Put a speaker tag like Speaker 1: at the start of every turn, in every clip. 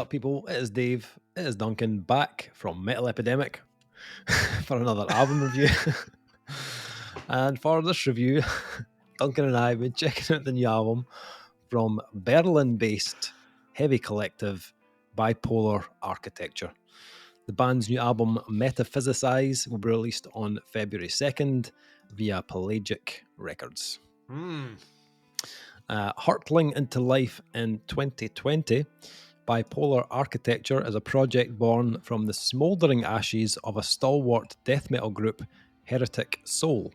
Speaker 1: up, people? It is Dave, it is Duncan, back from Metal Epidemic for another album review. And for this review, Duncan and I have been checking out the new album from Berlin-based heavy collective Bipolar Architecture. The band's new album, Metaphysicize, will be released on February 2nd via Pelagic Records. Hurtling into life in 2020, Bipolar Architecture is a project born from the smouldering ashes of a stalwart death metal group, Heretic Soul.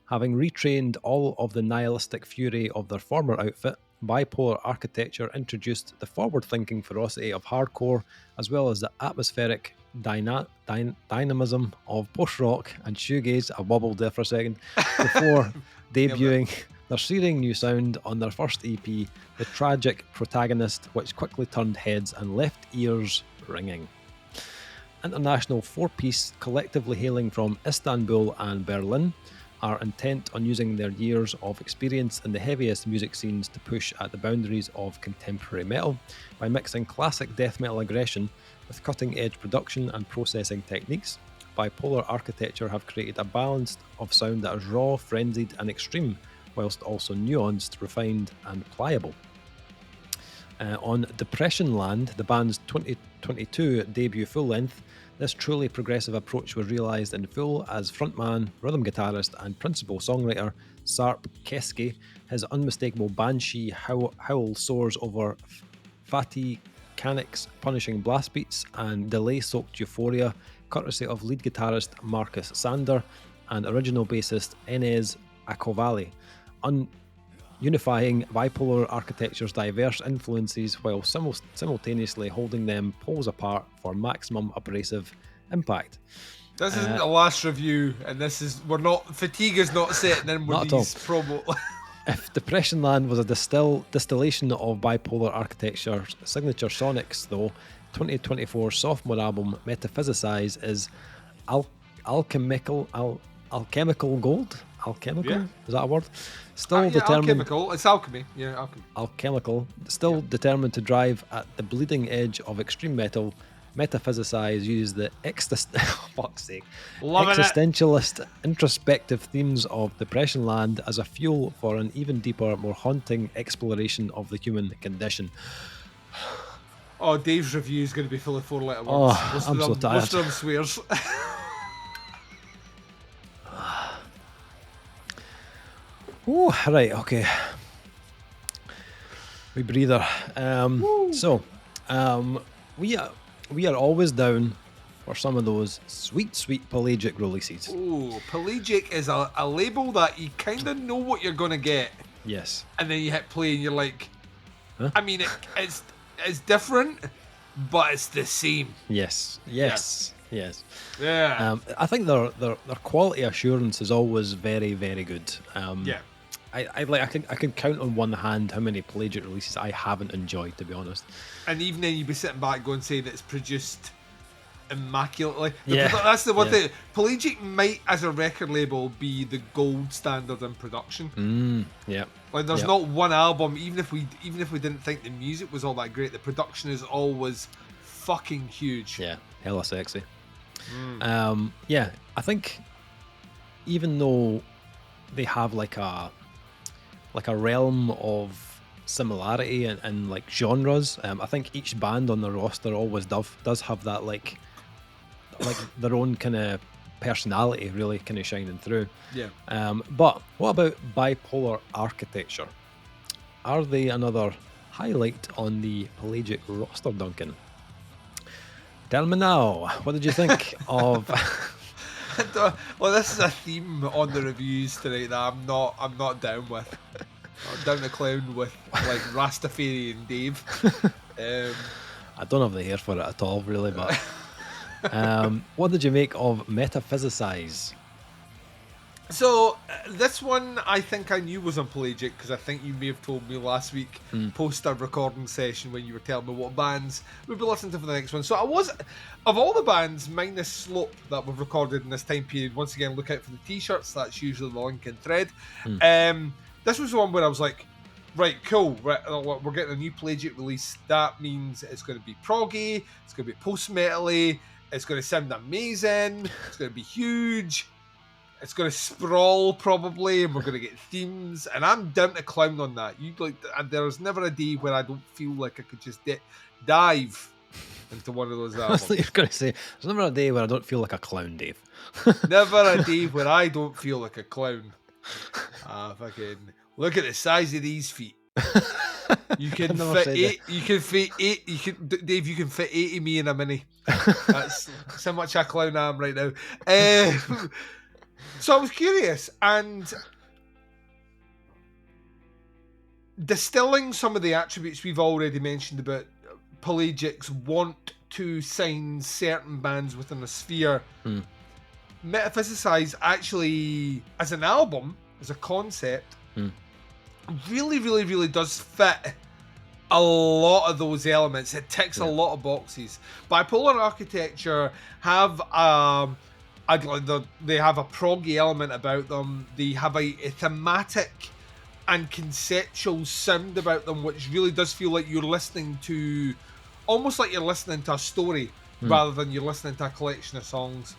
Speaker 1: Having retrained all of the nihilistic fury of their former outfit, Bipolar Architecture introduced the forward-thinking ferocity of hardcore, as well as the atmospheric dynamism of post-rock and shoegaze. I wobbled there for a second, before debuting their searing new sound on their first EP, The Tragic Protagonist, which quickly turned heads and left ears ringing. International four-piece collectively hailing from Istanbul and Berlin are intent on using their years of experience in the heaviest music scenes to push at the boundaries of contemporary metal by mixing classic death metal aggression with cutting-edge production and processing techniques. Bipolar Architecture have created a balance of sound that is raw, frenzied and extreme, whilst also nuanced, refined and pliable. On Depression Land, the band's 2022 debut full-length, this truly progressive approach was realised in full as frontman, rhythm guitarist and principal songwriter Sarp Keski. His unmistakable banshee howl soars over fatty Canic's punishing blast beats and delay-soaked euphoria, courtesy of lead guitarist Marcus Sander and original bassist Enes Akovali, unifying Bipolar Architecture's diverse influences while simultaneously holding them poles apart for maximum abrasive impact.
Speaker 2: This isn't the last review, and fatigue is not setting in with these promo.
Speaker 1: If Depression Land was a distillation of Bipolar Architecture's signature sonics, though, 2024 sophomore album Metaphysicize is alchemical gold. Alchemical? Yeah. Is that a word? Still determined.
Speaker 2: Alchemical. It's alchemy. Yeah, alchemy.
Speaker 1: Alchemical. Still determined to drive at the bleeding edge of extreme metal. Metaphysicize uses the existentialist, introspective themes of Depression Land as a fuel for an even deeper, more haunting exploration of the human condition.
Speaker 2: Oh, Dave's review is going to be full of four-letter words.
Speaker 1: Oh, I'm so tired.
Speaker 2: Most of them swears.
Speaker 1: Oh, right, okay. We breather. We are always down for some of those sweet Pelagic releases.
Speaker 2: Oh, Pelagic is a label that you kind of know what you're going to get.
Speaker 1: Yes.
Speaker 2: And then you hit play and you're like,
Speaker 1: huh?
Speaker 2: I mean, it's different, but it's the same.
Speaker 1: Yes.
Speaker 2: Yeah.
Speaker 1: I think their quality assurance is always very, very good.
Speaker 2: Yeah.
Speaker 1: I can count on one hand how many Pelagic releases I haven't enjoyed, to be honest.
Speaker 2: And even then, you'd be sitting back going, say that it's produced immaculately.
Speaker 1: Yeah.
Speaker 2: That's the one thing. Pelagic might, as a record label, be the gold standard in production.
Speaker 1: Yeah.
Speaker 2: Like, there's not one album, even if we didn't think the music was all that great, the production is always fucking huge.
Speaker 1: Yeah, hella sexy. I think even though they have like a realm of similarity and like genres, I think each band on the roster always does have that like their own kind of personality really kind of shining through.
Speaker 2: Yeah.
Speaker 1: But what about Bipolar Architecture? Are they another highlight on the Pelagic roster, Duncan? Tell me now, what did you think of?
Speaker 2: Well, this is a theme on the reviews tonight that I'm not down with. I'm down to clown with like Rastafarian Dave.
Speaker 1: I don't have the hair for it at all, really. But what did you make of Metaphysicize?
Speaker 2: So this one I think I knew was on Pelagic because I think you may have told me last week post our recording session when you were telling me what bands we'd be listening to for the next one. So I was, of all the bands minus Slope that we've recorded in this time period, once again look out for the t-shirts, that's usually the link in thread. This was the one where I was like, right, cool. Right, we're getting a new Pelagic release. That means it's going to be proggy. It's going to be post-metally. It's going to sound amazing. It's going to be huge. It's going to sprawl probably, and we're going to get themes. And I'm down to clown on that. There's never a day where I don't feel like I could just dive into one of those albums.
Speaker 1: That's what you're going to say. There's never a day where I don't feel like a clown, Dave.
Speaker 2: Never a day where I don't feel like a clown. Fucking look at the size of these feet. You can fit eight. You can fit eight. Dave. You can fit 80 me in a mini. That's how much a clown I am right now. So I was curious, and distilling some of the attributes we've already mentioned about Pelagics want to sign certain bands within a sphere. Metaphysicize actually, as an album, as a concept, really, really, really does fit a lot of those elements. It ticks a lot of boxes. Bipolar Architecture have they have a proggy element about them. They have a thematic and conceptual sound about them, which really does feel like you're listening to, almost like you're listening to a story rather than you're listening to a collection of songs.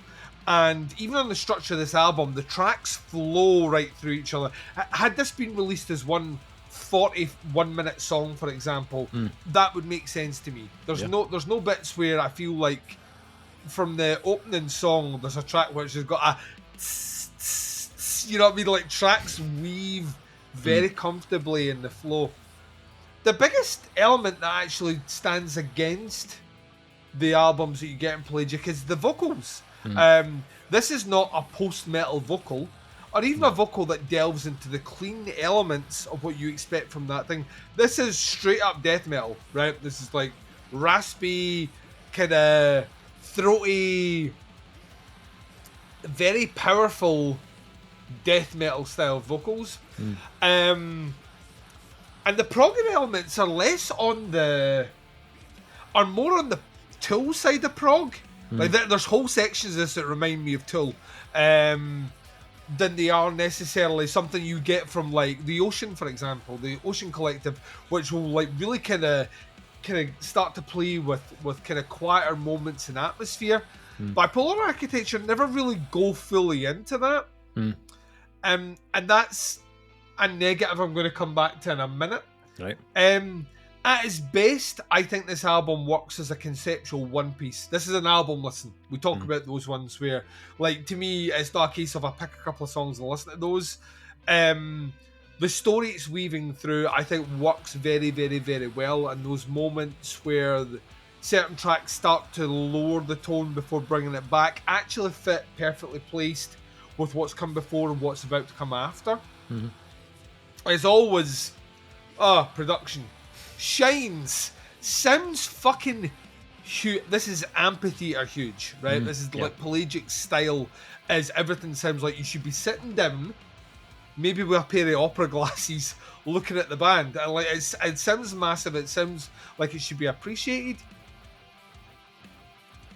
Speaker 2: And even on the structure of this album, the tracks flow right through each other. Had this been released as one 41-minute song, for example, that would make sense to me. There's no bits where I feel like from the opening song there's a track which has got a you know what I mean, like tracks weave very comfortably in the flow. The biggest element that actually stands against the albums that you get in Pelagic is the vocals. This is not a post-metal vocal, or even a vocal that delves into the clean elements of what you expect from that thing. This is straight up death metal, right? This is like raspy, kind of throaty, very powerful death metal style vocals. And the progging elements are more on the Tool side of prog. Like there's whole sections of this that remind me of Tool, than they are necessarily something you get from like the Ocean, for example, the Ocean Collective, which will like really kind of start to play with kind of quieter moments and atmosphere. Bipolar Architecture never really go fully into that, and that's a negative I'm going to come back to in a minute.
Speaker 1: Right.
Speaker 2: At its best, I think this album works as a conceptual one piece. This is an album listen. We talk about those ones where, like, to me, it's not a case of I pick a couple of songs and listen to those. The story it's weaving through, I think, works very, very, very well. And those moments where certain tracks start to lower the tone before bringing it back actually fit perfectly placed with what's come before and what's about to come after. It's always, production. Shines. Sounds fucking huge. This is amphitheater huge, right? This is like Pelagic style, as everything sounds like you should be sitting down, maybe with a pair of opera glasses, looking at the band. And like it sounds massive. It sounds like it should be appreciated.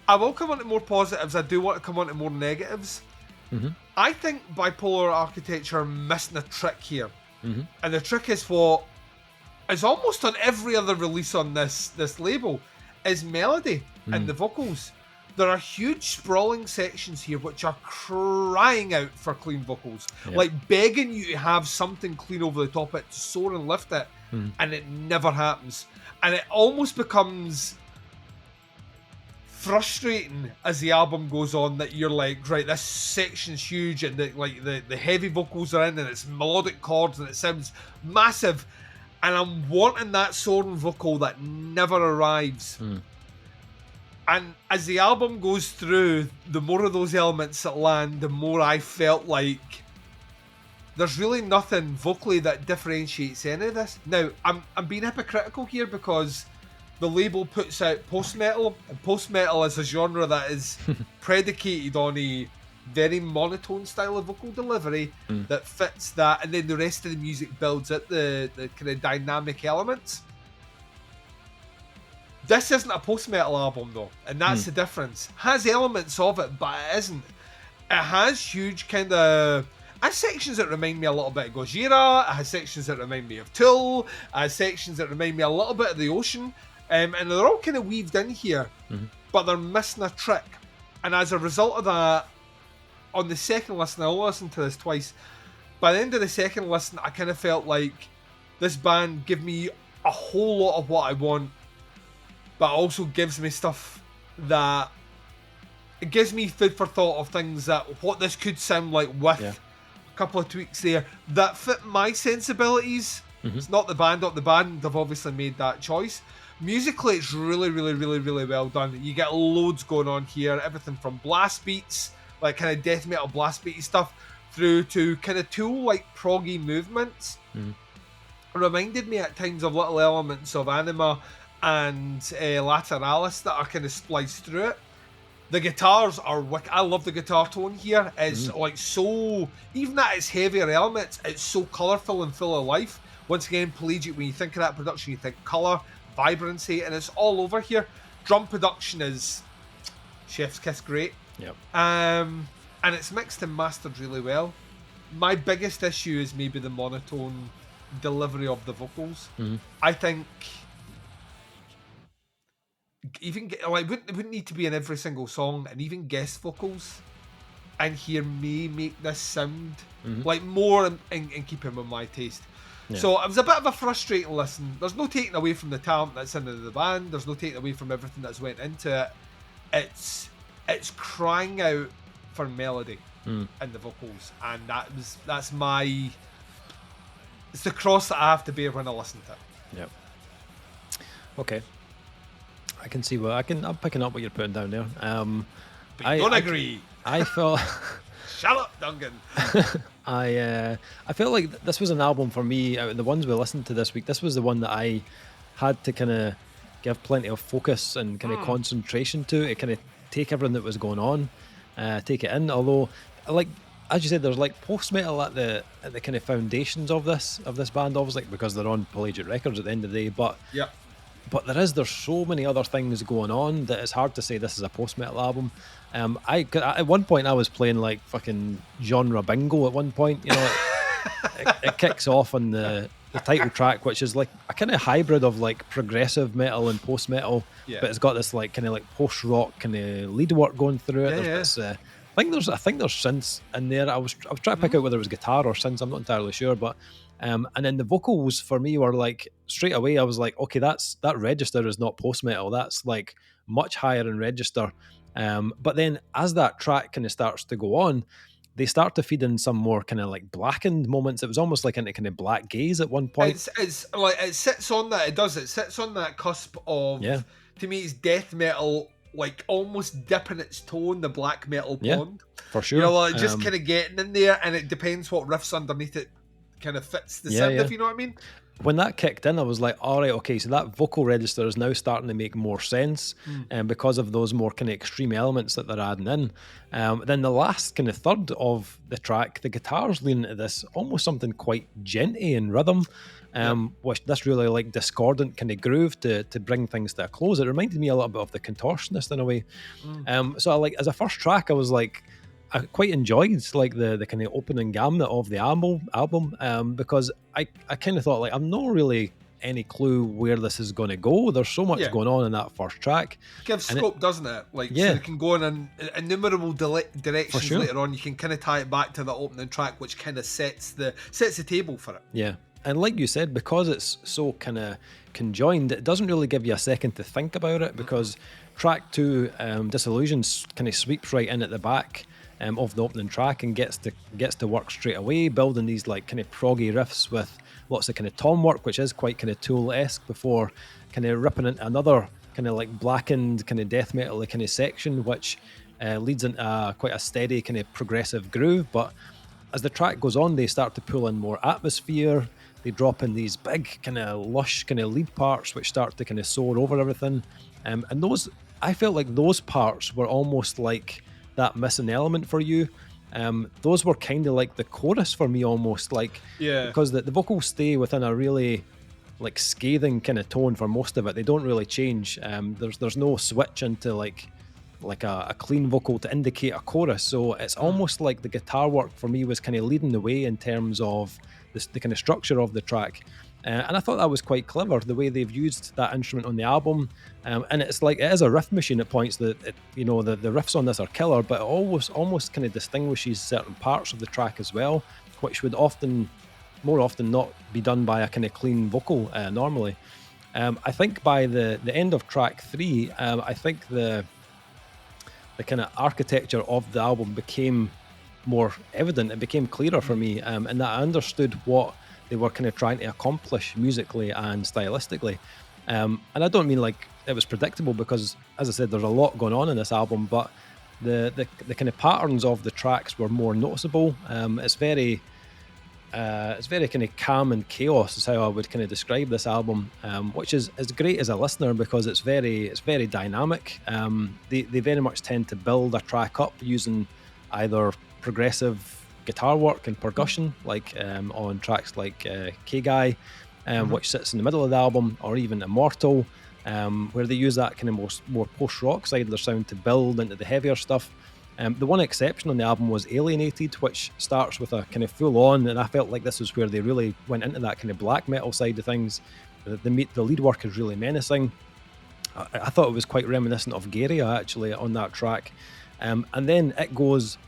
Speaker 2: I will come on to more positives. I do want to come on to more negatives. I think Bipolar Architecture are missing a trick here. And the trick is what is almost on every other release on this label, is melody and the vocals. There are huge sprawling sections here which are crying out for clean vocals, like begging you to have something clean over the top of it to soar and lift it, and it never happens. And it almost becomes frustrating as the album goes on that you're like, right, this section's huge and the heavy vocals are in and it's melodic chords and it sounds massive. And I'm wanting that soaring vocal that never arrives. And as the album goes through, the more of those elements that land, the more I felt like there's really nothing vocally that differentiates any of this. Now, I'm being hypocritical here because the label puts out post-metal, and post-metal is a genre that is predicated on a very monotone style of vocal delivery that fits that, and then the rest of the music builds at the kind of dynamic elements. This isn't a post-metal album though, and that's the difference. It has elements of it, but it isn't. It has huge kind of has sections that remind me a little bit of Gaerea. It has sections that remind me of Tool. It has sections that remind me a little bit of The Ocean. And they're all kind of weaved in here, but they're missing a trick. And as a result of that, on the second listen, I'll listen to this twice. By the end of the second listen, I kind of felt like this band give me a whole lot of what I want, but also gives me stuff that it gives me food for thought of things that what this could sound like with a couple of tweaks there that fit my sensibilities. It's not the band, they've obviously made that choice. Musically, it's really, really, really, really well done. You get loads going on here, everything from blast beats, like kind of death metal blast beaty stuff, through to kind of Tool-like proggy movements. It reminded me at times of little elements of Anima and Lateralis that are kind of spliced through it. The guitars are wicked. I love the guitar tone here. It's like so, even at its heavier elements, it's so colourful and full of life. Once again, Pelagic, when you think of that production, you think colour, vibrancy, and it's all over here. Drum production is chef's kiss great.
Speaker 1: Yep.
Speaker 2: And it's mixed and mastered really well. My biggest issue is maybe the monotone delivery of the vocals. I think even like it wouldn't need to be in every single song, and even guest vocals in here may make this sound like more in keeping with my taste. So it was a bit of a frustrating listen. There's no taking away from the talent that's in the band. There's no taking away from everything that's went into it. It's crying out for melody in the vocals, and that's my. It's the cross that I have to bear when I listen to it.
Speaker 1: Yep. Okay. I can see I'm picking up what you're putting down there.
Speaker 2: But I don't agree.
Speaker 1: I felt.
Speaker 2: Shut up, Duncan.
Speaker 1: I felt like this was an album for me. Out of the ones we listened to this week, this was the one that I had to kind of give plenty of focus and kind of concentration to kind of take everything that was going on, take it in. Although, like as you said, there's like post metal at the kind of foundations of this band, obviously because they're on Pelagic Records at the end of the day. But there's so many other things going on that it's hard to say this is a post metal album. At one point I was playing like fucking genre bingo. At one point, you know, it kicks off on the title track, which is like a kind of hybrid of like progressive metal and post metal, but it's got this like kind of like post rock kind of lead work going through it. There's this, I think there's synths in there. I was trying to pick out whether it was guitar or synths. I'm not entirely sure, but and then the vocals for me were like straight away. I was like, okay, that register is not post metal. That's like much higher in register. But then as that track kind of starts to go on, they start to feed in some more kind of like blackened moments. It was almost like into kind of Blackgaze at one point.
Speaker 2: It's like it sits on that. It sits on that cusp of. Yeah. To me, it's death metal, like almost dipping its toe in the black metal pond.
Speaker 1: For sure.
Speaker 2: You know, like just kind of getting in there, and it depends what riffs underneath it kind of fits the sound. If you know what I mean.
Speaker 1: When that kicked in, I was like, all right, okay, so that vocal register is now starting to make more sense because of those more kind of extreme elements that they're adding in. Then the last kind of third of the track, the guitars lean into this almost something quite djenty in rhythm, which this really like discordant kind of groove to bring things to a close. It reminded me a little bit of the Contortionist in a way. So I like as a first track, I was like, I quite enjoyed like the kind of opening gamut of the album because I kind of thought like I'm not really any clue where this is going to go. There's so much going on in that first track.
Speaker 2: Gives scope, doesn't it? Like so it can go in innumerable directions later on. You can kind of tie it back to the opening track, which kind of sets the table for it.
Speaker 1: Yeah. And like you said, because it's so kind of conjoined, it doesn't really give you a second to think about it because track 2, Disillusions, kind of sweeps right in at the back of the opening track and gets to work straight away, building these like kind of proggy riffs with lots of kind of tom work, which is quite kind of Tool-esque, before kind of ripping into another kind of like blackened kind of death metal kind of section, which leads into quite a steady kind of progressive groove. But as the track goes on, they start to pull in more atmosphere. They drop in these big kind of lush kind of lead parts, which start to kind of soar over everything. And those, I felt like those parts were almost like that missing element for you. Those were kind of like the chorus for me almost, like because the vocals stay within a really like scathing kind of tone for most of it. They don't really change. There's no switch into like like a clean vocal to indicate a chorus. So it's almost like the guitar work for me was kind of leading the way in terms of the kind of structure of the track. And I thought that was quite clever, the way they've used that instrument on the album. And it's like, it is a riff machine at points. That the riffs on this are killer, but it almost kind of distinguishes certain parts of the track as well, which would more often not be done by a kind of clean vocal normally. I think by the end of track 3, I think the kind of architecture of the album became more evident. It became clearer for me, and that I understood what they were kind of trying to accomplish musically and stylistically. And I don't mean like it was predictable, because, as I said, there's a lot going on in this album, but the kind of patterns of the tracks were more noticeable. It's very kind of calm and chaos is how I would kind of describe this album, which is great as a listener, because it's very dynamic. They very much tend to build a track up using either progressive guitar work and percussion, like on tracks like Gaerea, which sits in the middle of the album, or even Immortal, where they use that kind of more post-rock side of their sound to build into the heavier stuff. The one exception on the album was Alienated, which starts with a kind of full-on, and I felt like this was where they really went into that kind of black metal side of things. The lead work is really menacing. I thought it was quite reminiscent of Gaerea, actually, on that track. And then it goes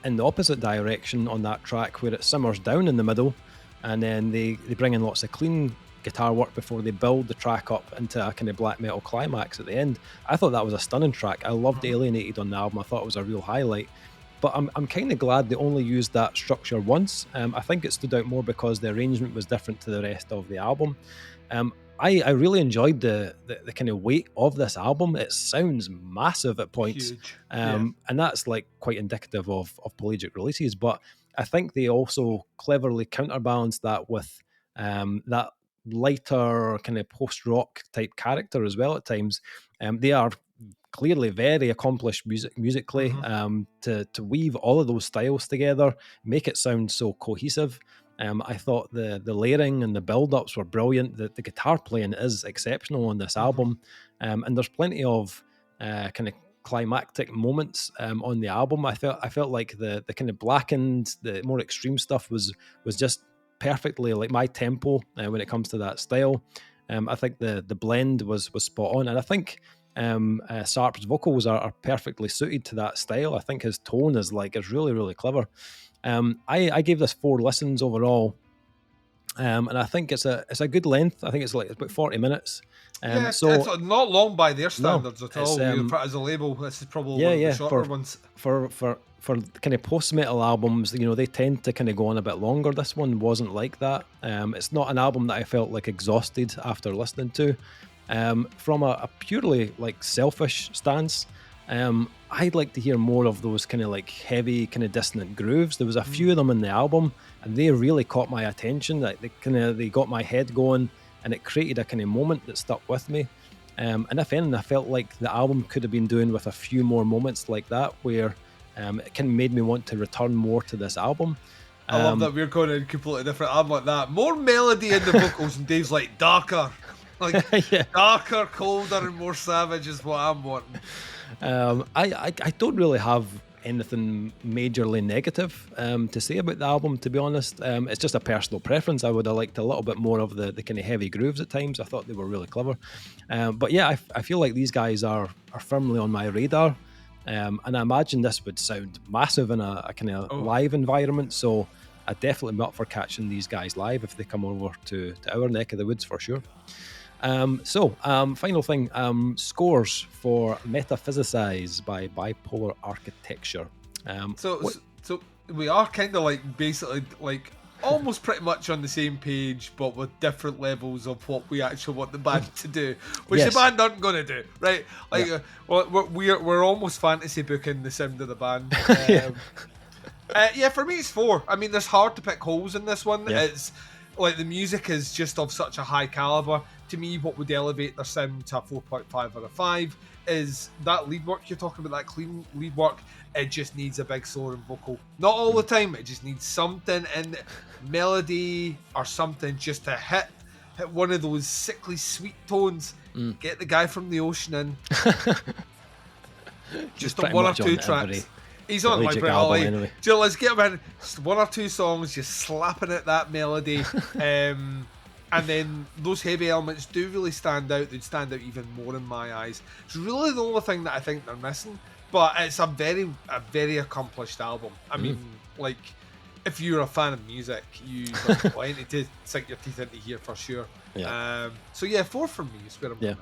Speaker 1: in the opposite direction on that track, where it simmers down in the middle, and then they bring in lots of clean guitar work before they build the track up into a kind of black metal climax at the end. I thought that was a stunning track. I loved Alienated on the album. I thought it was a real highlight. But I'm kind of glad they only used that structure once. I think it stood out more because the arrangement was different to the rest of the album. I really enjoyed the kind of weight of this album. It sounds massive at points.
Speaker 2: Huge.
Speaker 1: And that's like quite indicative of Pelagic releases. But I think they also cleverly counterbalanced that with that lighter kind of post-rock type character as well at times. They are clearly very accomplished musically, to weave all of those styles together, make it sound so cohesive. I thought the layering and the build-ups were brilliant. The guitar playing is exceptional on this album, and there's plenty of kind of climactic moments on the album. I felt like the kind of blackened, the more extreme stuff was just perfectly like my tempo when it comes to that style. I think the blend was spot on, and I think Sarp's vocals are perfectly suited to that style. I think his tone is really, really clever. I gave this 4 listens overall, and I think it's a good length. I think it's about 40 minutes.
Speaker 2: So it's not long by their standards at all. As a label, this is probably one of the shorter ones.
Speaker 1: For kind of post-metal albums, they tend to kind of go on a bit longer. This one wasn't like that. It's not an album that I felt like exhausted after listening to. From a purely like selfish stance, I'd like to hear more of those kind of like heavy, kind of dissonant grooves. There was a few of them in the album, and they really caught my attention. Like they got my head going, and it created a kind of moment that stuck with me. And if anything, I felt like the album could have been doing with a few more moments like that, where it kind of made me want to return more to this album.
Speaker 2: I love that we're going in completely different. I'm like that. More melody in the vocals, and Dave's like darker. Like darker, colder, and more savage is what I'm wanting.
Speaker 1: I don't really have anything majorly negative to say about the album, to be honest. It's just a personal preference. I would have liked a little bit more of the kind of heavy grooves at times. I thought they were really clever. But yeah, I feel like these guys are firmly on my radar. And I imagine this would sound massive in a kind of live environment. So I'd definitely be up for catching these guys live if they come over to our neck of the woods for sure. Final thing, scores for Metaphysicize by Bipolar Architecture.
Speaker 2: So we are kind of like basically like almost pretty much on the same page, but with different levels of what we actually want the band to do, which the band aren't going to do, right? Like, we're almost fantasy booking the sound of the band. For me it's 4. I mean, there's hard to pick holes in this one. It's like the music is just of such a high caliber. To me, what would elevate their sound to a 4.5 out of 5 is that lead work you're talking about, that clean lead work. It just needs a big soaring vocal. Not all the time, it just needs something in melody or something just to hit one of those sickly sweet tones. Get the guy from the ocean in. Just
Speaker 1: pretty
Speaker 2: one or
Speaker 1: much
Speaker 2: two
Speaker 1: on
Speaker 2: tracks.
Speaker 1: every
Speaker 2: He's on
Speaker 1: Pelagic
Speaker 2: like
Speaker 1: album anyway.
Speaker 2: let's get him in. Just one or two songs, just slapping at that melody. And then those heavy elements do really stand out. They'd stand out even more in my eyes. It's really the only thing that I think they're missing. But it's a very accomplished album. I mean, like, if you're a fan of music, you've got plenty to sink your teeth into here for sure.
Speaker 1: Yeah.
Speaker 2: So yeah, 4 from me is where I'm going.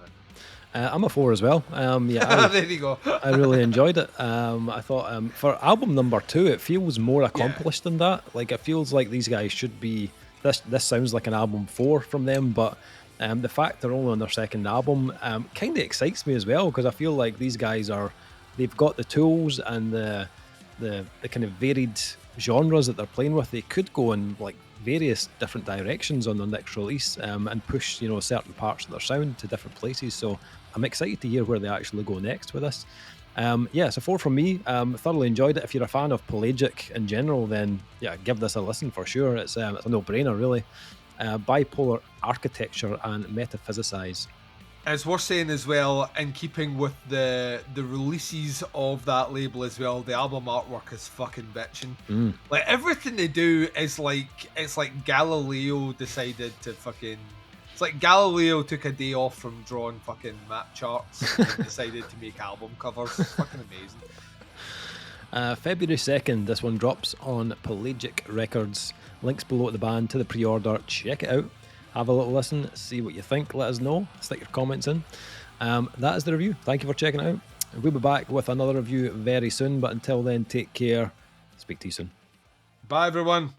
Speaker 1: I'm a 4 as well.
Speaker 2: There you go.
Speaker 1: I really enjoyed it. I thought for album number 2, it feels more accomplished than that. Like, it feels like these guys should be. This sounds like an album 4 from them, but the fact they're only on their second album kind of excites me as well, because I feel like these guys they've got the tools and the kind of varied genres that they're playing with. They could go in like various different directions on their next release and push certain parts of their sound to different places. So I'm excited to hear where they actually go next with this. It's a 4 from me. Thoroughly enjoyed it. If you're a fan of Pelagic in general, then yeah, give this a listen for sure. It's a no-brainer, really. Bipolar Architecture and Metaphysicize.
Speaker 2: It's worth saying as well, in keeping with the releases of that label as well, the album artwork is fucking bitching. Like, everything they do is it's like Galileo decided to fucking. It's like Galileo took a day off from drawing fucking map charts and decided to make album covers. It's fucking amazing.
Speaker 1: February 2nd, this one drops on Pelagic Records. Links below at the band to the pre-order. Check it out. Have a little listen. See what you think. Let us know. Stick your comments in. That is the review. Thank you for checking it out. We'll be back with another review very soon. But until then, take care. Speak to you soon.
Speaker 2: Bye, everyone.